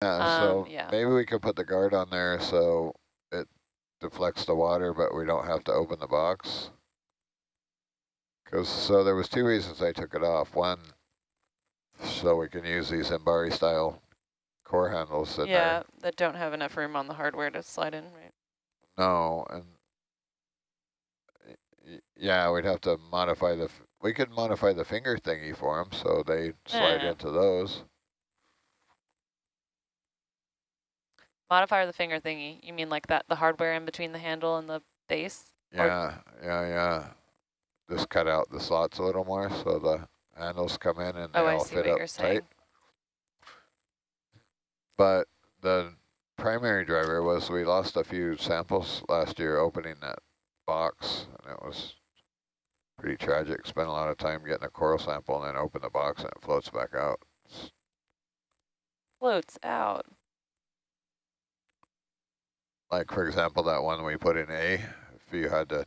Yeah, so Yeah. maybe we could put the guard on there so it deflects the water, but we don't have to open the box. So there was two reasons I took it off. One, so we can use these Embari style core handles in Yeah, there. that don't have enough room on the hardware to slide in, right? No, and yeah, we'd have to modify we could modify the finger thingy for them so they slide into those. Modify the finger thingy. You mean like that, the hardware in between the handle and the base? Yeah, yeah. Just cut out the slots a little more so the handles come in and they I all see fit what up you're tight. saying. But the primary driver was we lost a few samples last year opening that box, and it was pretty tragic. Spent a lot of time getting a coral sample and then open the box and it floats back out. Floats out. Like, for example, that one we put in A, if you had to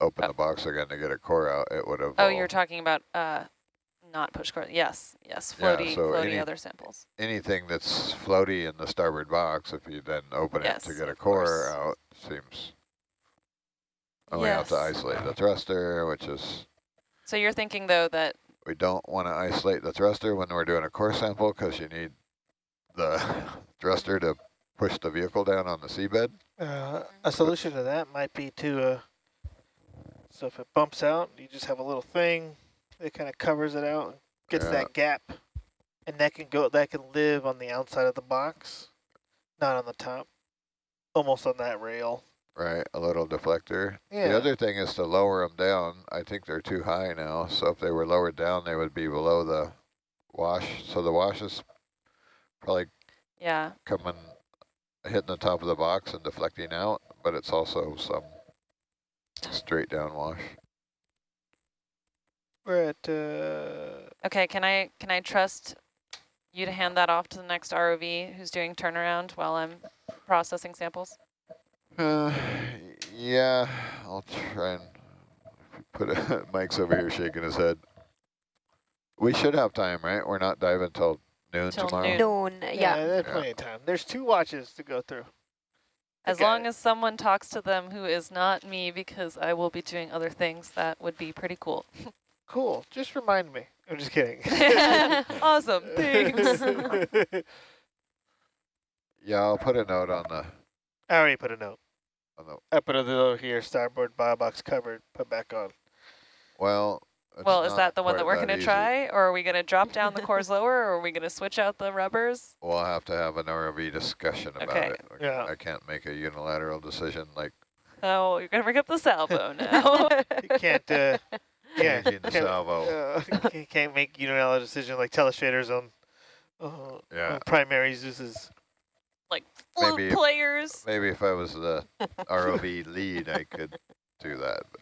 open the box again to get a core out, it would have... Oh, you're talking about not push core. Yes, floaty, yeah, so floaty other samples. Anything that's floaty in the starboard box, if you then open it to get a core out, seems... And we have to isolate the thruster, which is... So you're thinking, though, that... We don't want to isolate the thruster when we're doing a core sample because you need the thruster to push the vehicle down on the seabed. A solution to that might be to, so if it bumps out, you just have a little thing that kind of covers it out, gets that gap, and that can live on the outside of the box, not on the top, almost on that rail. Right, a little deflector. Yeah. The other thing is to lower them down. I think they're too high now, so if they were lowered down, they would be below the wash. So the wash is probably coming, hitting the top of the box and deflecting out, but it's also some straight down wash. We're at... Okay, can I trust you to hand that off to the next ROV who's doing turnaround while I'm processing samples? Yeah, I'll try and put Mike's over here shaking his head. We should have time, right? We're not diving till noon tomorrow? Noon, yeah. There's plenty of time. There's 2 watches to go through. As long as someone talks to them who is not me, because I will be doing other things, that would be pretty cool. Cool. Just remind me. I'm just kidding. Awesome. Thanks. Yeah, I'll put a note on the... I already put a note. I put a note here, starboard bio box covered, put back on. Well, is that the one that we're going to try? Or are we going to drop down the cores lower? Or are we going to switch out the rubbers? We'll have to have an ROV discussion about it. Yeah. I can't make a unilateral decision like... Oh, you're going to bring up the salvo now. You can't... changing the salvo. You can't make unilateral decision like telestrators on primary Zeus's. Like flute players. Maybe if I was the ROV lead, I could do that. But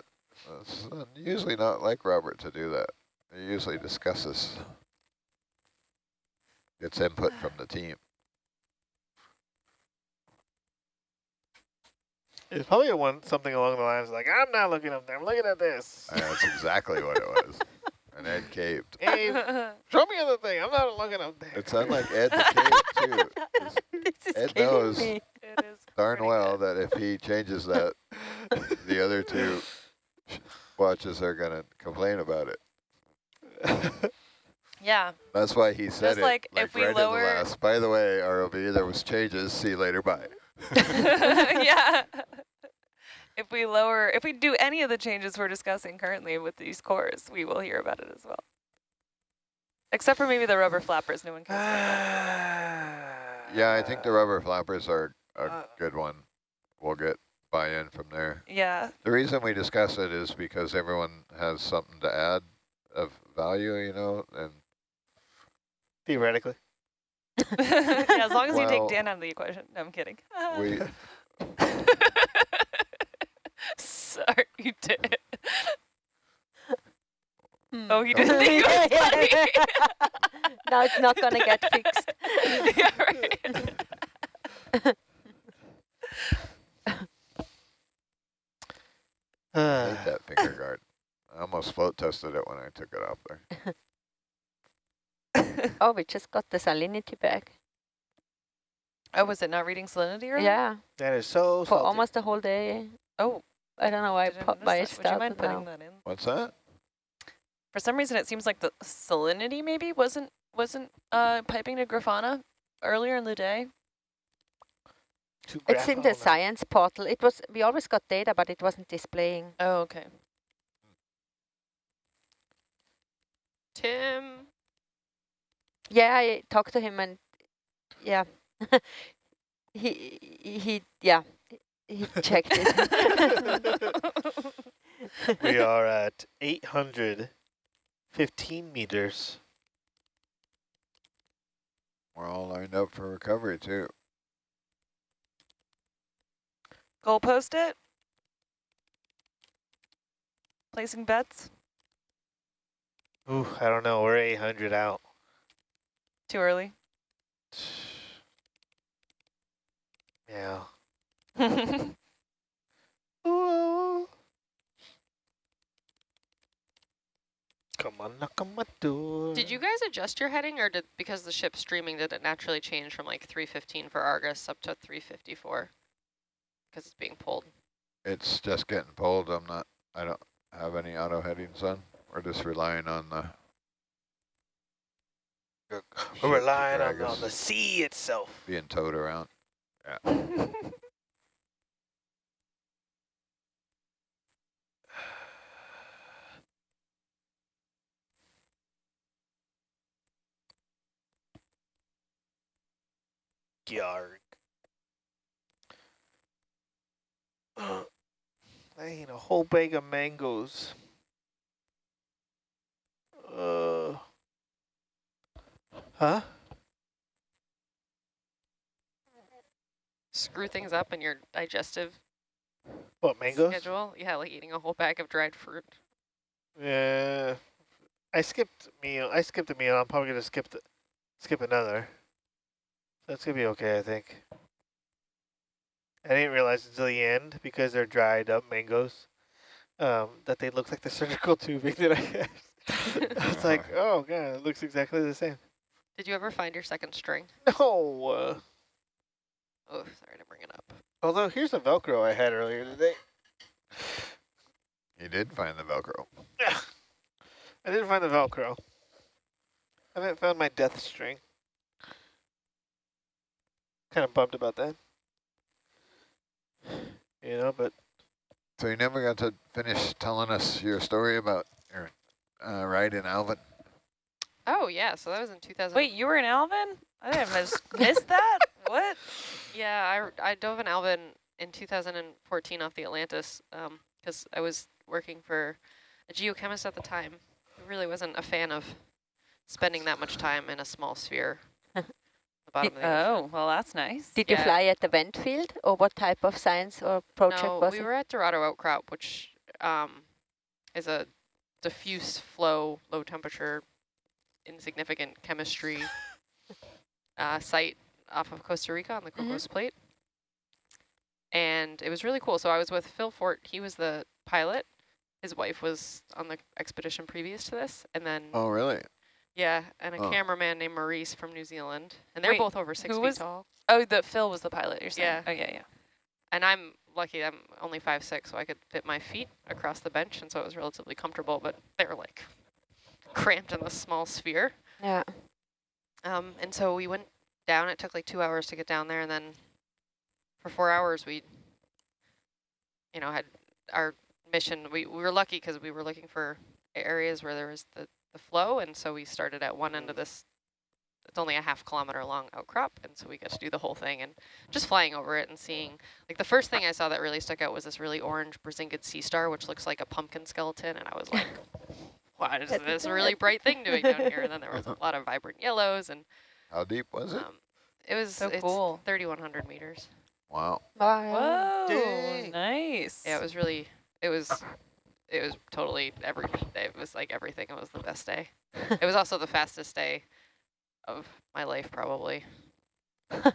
it's usually not like Robert to do that. He usually discusses, gets input from the team. It's probably something along the lines like, I'm not looking up there, I'm looking at this. That's exactly what it was. And Ed caved. Hey, show me other thing, I'm not looking up there. It sounded like Ed the cave too. Ed knows darn well that if he changes that, the other 2 watches are going to complain about it. Yeah. That's why he said just like if we right lower... in the last, by the way, ROV, there was changes, see you later, bye. Yeah. If we do any of the changes we're discussing currently with these cores, we will hear about it as well. Except for maybe the rubber flappers, no one cares about that. Yeah, I think the rubber flappers are a good one. We'll get buy-in from there. Yeah. The reason we discuss it is because everyone has something to add of value, you know, and theoretically. Yeah, as long as you take Dan out of the equation. No, I'm kidding. We Sorry, you did. Oh, he didn't think it was funny. Now it's not gonna get fixed. Yeah, right. I hate that finger guard. I almost float tested it when I took it off there. Oh, we just got the salinity back. Oh, was it not reading salinity earlier? Yeah, That is so for salty. almost the whole day. Oh, I don't know why didn't notice why it that. Would you mind started putting now. that in? What's that? For some reason, it seems like the salinity maybe wasn't piping to Grafana earlier in the day. It's in the science portal. It was, we always got data, but it wasn't displaying. Oh, okay. Tim. Yeah, I talked to him and yeah, he checked it. We are at 815 meters. We're all lined up for recovery too. Goalpost it. Placing bets. Ooh, I don't know. We're 800 out. Too early. Yeah. Ooh. Come on, knock on my door. Did you guys adjust your heading, or because the ship's streaming, did it naturally change from like 315 for Argus up to 354? Because it's being pulled. It's just getting pulled. I don't have any auto headings on. We're just relying on the We're relying on the sea itself. being towed around. Yeah. Yarg. I ate a whole bag of mangoes. Huh? Screw things up in your digestive What, mangoes? schedule? Yeah, like eating a whole bag of dried fruit. Yeah. I skipped meal. I skipped a meal. I'm probably gonna skip another. That's gonna be okay, I think. I didn't realize until the end, because they're dried up mangoes, that they look like the surgical tubing that I had. I was like, oh god, it looks exactly the same. Did you ever find your second string? No. Oh, sorry to bring it up. Although here's a Velcro I had earlier today. You did find the Velcro. Yeah. I didn't find the Velcro. I haven't found my death string. Kind of bummed about that. You know, but... So you never got to finish telling us your story about your ride in Alvin? Oh, yeah, so that was in 2000. Wait, you were in Alvin? I didn't missed that? What? Yeah, I dove in Alvin in 2014 off the Atlantis because I was working for a geochemist at the time who really wasn't a fan of spending that much time in a small sphere. The bottom of the ocean. Oh, well, that's nice. Did you fly at the vent field, or what type of science or project was it? No, we were at Dorado Outcrop, which is a diffuse flow, low temperature, insignificant chemistry site off of Costa Rica on the Cocos Plate. And it was really cool. So I was with Phil Fort. He was the pilot. His wife was on the expedition previous to this. And then... Oh, really? Yeah, and a cameraman named Maurice from New Zealand. And they're both over 6 feet tall. Oh, Phil was the pilot, you're saying? Yeah. Oh, yeah, yeah. And I'm lucky, I'm only 5'6", so I could fit my feet across the bench, and so it was relatively comfortable, but they were like cramped in this small sphere. Yeah. And so we went down. It took like 2 hours to get down there, and then for 4 hours we, had our mission. We were lucky because we were looking for areas where there was the flow, and so we started at one end of this. It's only a ½ kilometer long outcrop, and so we got to do the whole thing, and just flying over it and seeing, like the first thing I saw that really stuck out was this really orange Brisingid sea star, which looks like a pumpkin skeleton, and I was like, what is this really bright thing doing down here? And then there was a lot of vibrant yellows. And how deep was it? It's cool. 3,100 meters. Wow. Whoa, Dang. nice. Yeah, it was totally it was like everything. It was the best day. It was also the fastest day of my life, probably. Do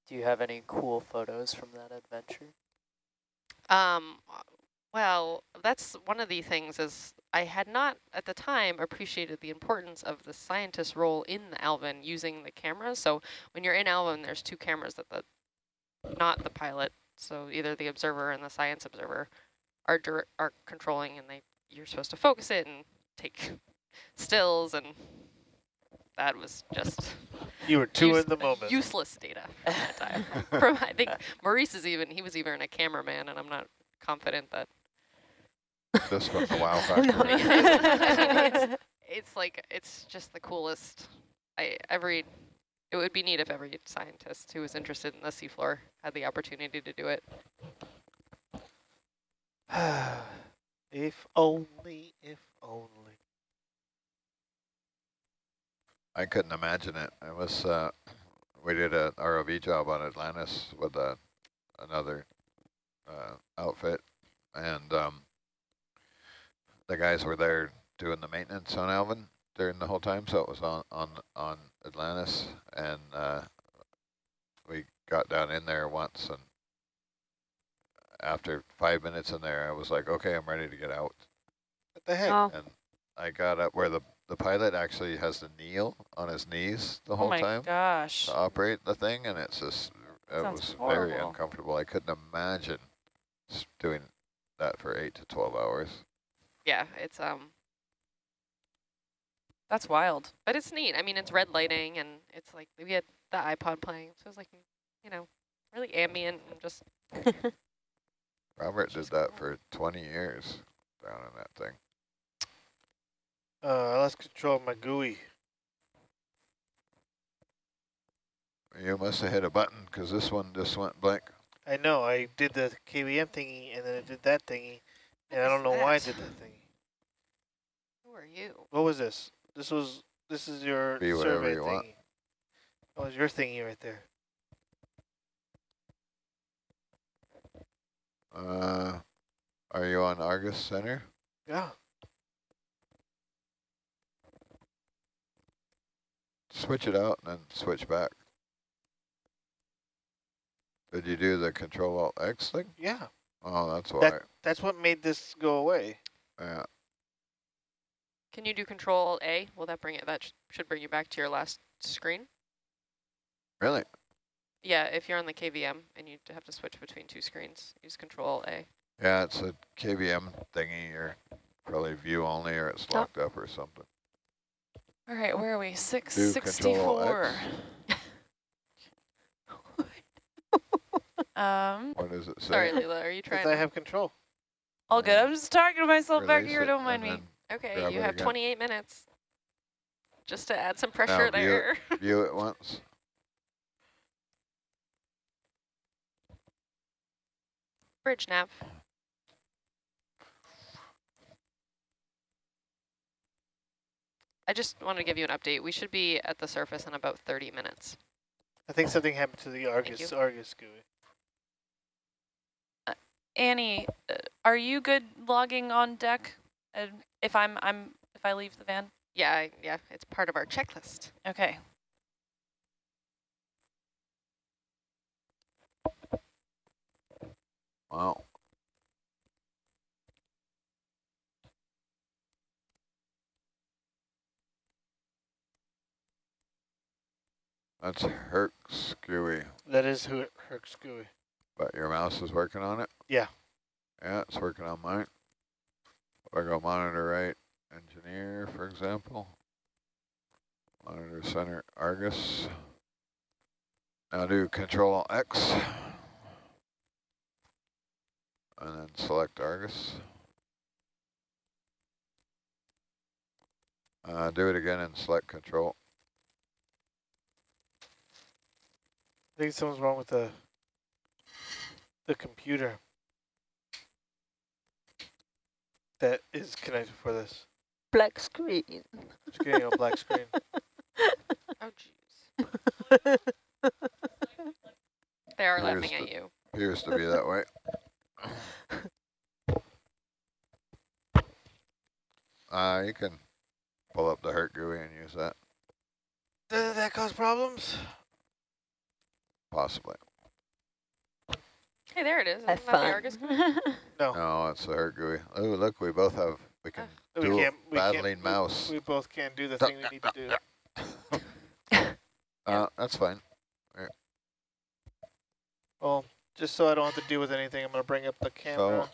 you have any cool photos from that adventure? Well, that's one of the things is I had not at the time appreciated the importance of the scientist's role in the Alvin using the cameras. So when you're in Alvin, there's two cameras that not the pilot, so either the observer and the science observer are controlling, and you're supposed to focus it and take stills, and that was just you were too in the moment. Useless data from that time. From I think Maurice he was even a cameraman, and I'm not confident that just from the wow factor. No. I mean, it's just the coolest. It would be neat if every scientist who was interested in the seafloor had the opportunity to do it. If only, if only. I couldn't imagine it. It was, we did an ROV job on Atlantis with another outfit, and the guys were there doing the maintenance on Alvin during the whole time, so it was on Atlantis, and we got down in there once, and after 5 minutes in there, I was like, okay, I'm ready to get out. What the heck? Oh. And I got up where the pilot actually has to kneel on his knees the whole time. Oh my gosh. To operate the thing, and it's just, it was very uncomfortable. I couldn't imagine doing that for 8 to 12 hours. Yeah, it's That's wild. but it's neat. I mean, it's red lighting, and it's like we had the iPod playing, so it was like, you know, really ambient and just. Robert did that for 20 years down in that thing. I lost control of my GUI. You must have hit a button, because this one just went blank. I know, I did the KVM thingy, and then it did that thingy, and I don't know why I did that thingy. Who are you? What was this? This is your Be whatever survey you thingy. want. That was your thingy right there. Are you on Argus Center? Yeah. Switch it out and then switch back. Did you do the Control-Alt-X thing? Yeah. Oh, that's why. That's what made this go away. Yeah. Can you do Control-A? Will that bring it? That should bring you back to your last screen. Really? Yeah, if you're on the KVM and you have to switch between two screens, use Control-A. Yeah, it's a KVM thingy, or probably view only, or it's locked up or something. All right, where are we? 664. What does it say? Sorry, Leela, are you trying? I have control. All good. I'm just talking to myself back Release here. it Don't mind me. and Okay, grab you it have again. 28 minutes. Just to add some pressure Now there. View it once. Bridge nav. I just want to give you an update. We should be at the surface in about 30 minutes. I think something happened to the Argus GUI. Annie, are you good logging on deck? If I leave the van? Yeah, yeah, it's part of our checklist. Okay. Wow. That's Hercules. That is Hercules GUI. But your mouse is working on it? Yeah. Yeah, it's working on mine. If I go monitor right, engineer, for example. Monitor center Argus. Now do Control-X. And then select Argus. Do it again and select Control. I think something's wrong with the computer that is connected for this. Black screen. It's getting a black screen. Oh, jeez. They are laughing at you. Appears to be that way. You can pull up the Herc GUI and use that. Does that cause problems? Possibly. Hey, there it is. Have Isn't that the fun. Argus? No. No, it's the Hercules. Oh, look, we both have, we can We do a can't. battling mouse. We both can't do the thing we need to do. That's fine. Well, just so I don't have to deal with anything, I'm going to bring up the camera.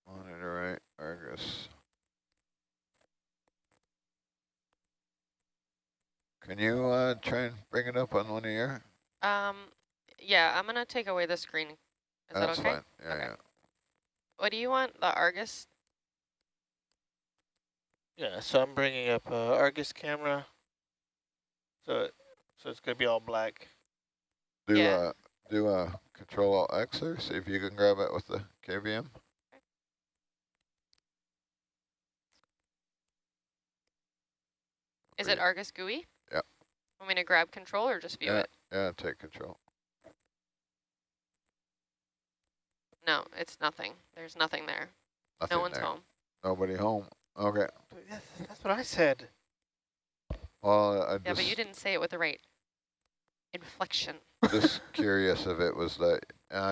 So, monitor right, Argus. Can you try and bring it up on one of your? Yeah, I'm gonna take away the screen. Is that That's okay? fine. Yeah, Okay. yeah. What do you want? The Argus? Yeah, so I'm bringing up Argus camera. So it's going to be all black. Do a Control Alt X there. See if you can grab it with the KVM. Is it Argus GUI? Yep. Want me to grab control or just view it? Yeah, take control. No, it's nothing. There's nothing there. Nothing No one's there. home. Nobody home. Okay. That's what I said. Well, I Yeah, but you didn't say it with the right inflection. just curious if it was that.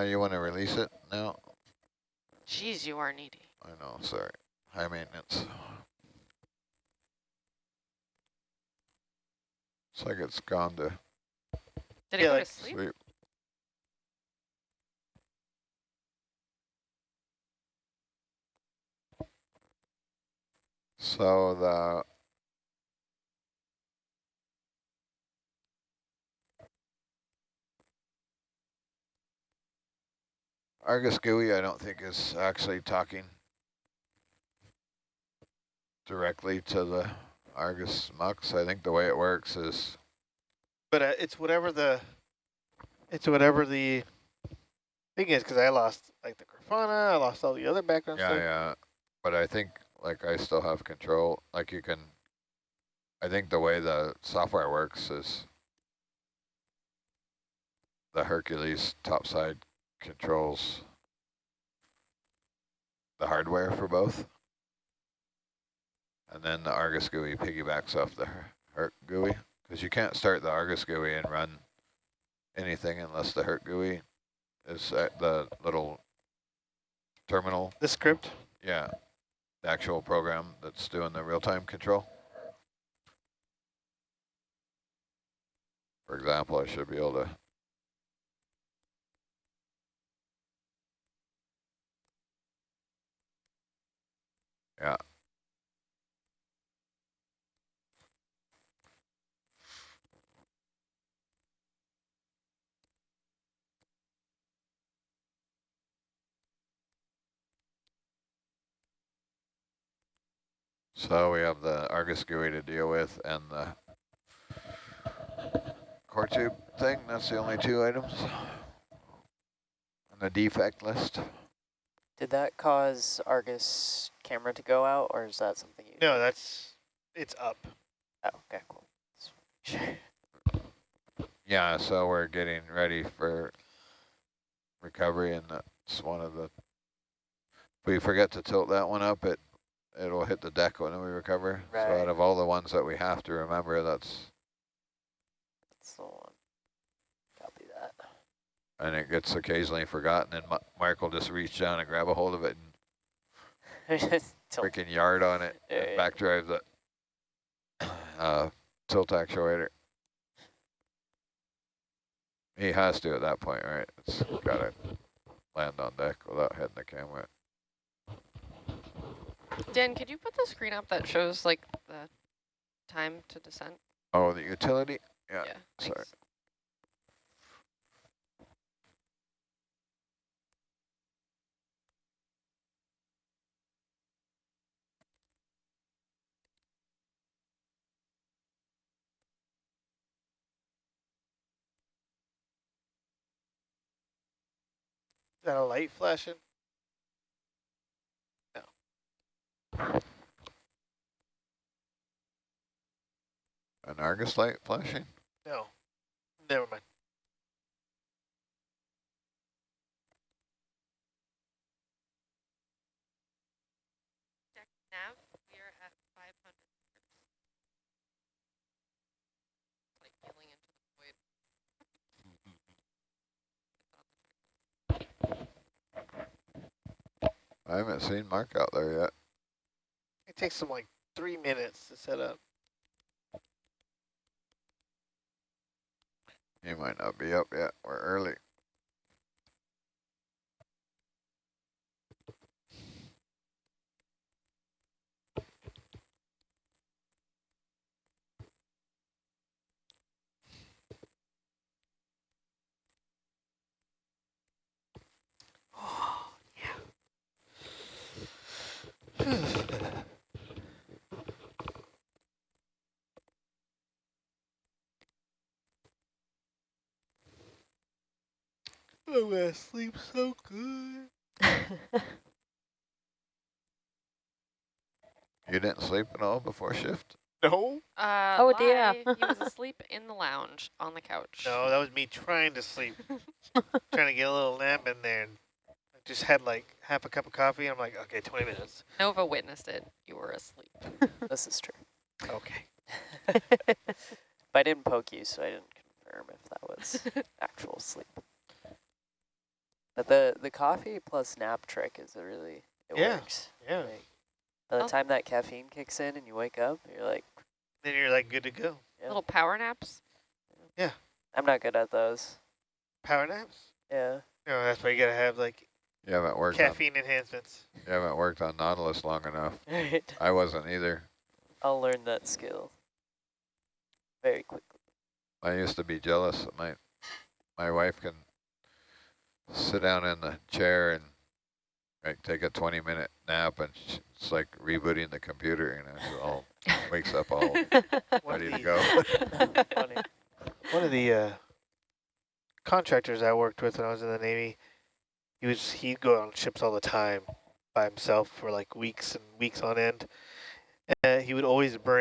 You want to release it now? Jeez, you are needy. I know. Sorry. High maintenance. It's like it's gone to Did it go to sleep? sleep. So the Argus GUI, I don't think is actually talking directly to the Argus Mux. I think the way it works is. But it's whatever the thing is, because I lost like the Grafana, I lost all the other background stuff. Yeah. But I think like I still have control. Like you can. I think the way the software works is the Hercules topside controls the hardware for both. And then the Argus GUI piggybacks off the Herc GUI, because you can't start the Argus GUI and run anything unless the Herc GUI is at the little terminal. The script? Yeah, the actual program that's doing the real-time control. For example, I should be able to. Yeah. So we have the Argus GUI to deal with and the core tube thing. That's the only two items on the defect list. Did that cause Argus camera to go out, or is that something you... No, it's up. Oh, okay, cool. Yeah, so we're getting ready for recovery, and that's one of the, if we forget to tilt that one up, it'll hit the deck when we recover. Right. So out of all the ones that we have to remember, that's the one. Copy that. and it gets occasionally forgotten, and Mark will just reach down and grab a hold of it and freaking yard on it, and back drive the tilt actuator. He has to at that point, right? It's got to land on deck without hitting the camera. Dan, could you put the screen up that shows like the time to descent? Oh, the utility? Yeah, thanks. sorry. Is that a light flashing? No. An Argus light flashing? No. Never mind. Nav, we are at 500. Like yelling into the void. I haven't seen Mark out there yet. It takes them like 3 minutes to set up. He might not be up yet. We're early. I'm gonna sleep so good. You didn't sleep at all before shift? No? Oh, dear. He was asleep in the lounge on the couch. No, that was me trying to sleep. Trying to get a little nap in there. And I just had like half a cup of coffee. I'm like, okay, 20 minutes. Nova witnessed it. You were asleep. This is true. Okay. But I didn't poke you, so I didn't confirm if that was actual sleep. But the coffee plus nap trick is it works. Yeah. Like, by the time that caffeine kicks in and you wake up, you're like... Then you're like good to go. Yeah. Little power naps. Yeah. I'm not good at those. Power naps? Yeah. No, that's why you gotta have like You haven't worked caffeine enhancements. You haven't worked on Nautilus long enough. Right. I wasn't either. I'll learn that skill very quickly. I used to be jealous that my wife can sit down in the chair and like take a 20-minute nap, and it's like rebooting the computer, you know, it's all wakes up all ready to go. Funny. One of the contractors I worked with when I was in the Navy, he'd go on ships all the time by himself for like weeks and weeks on end. He would always bring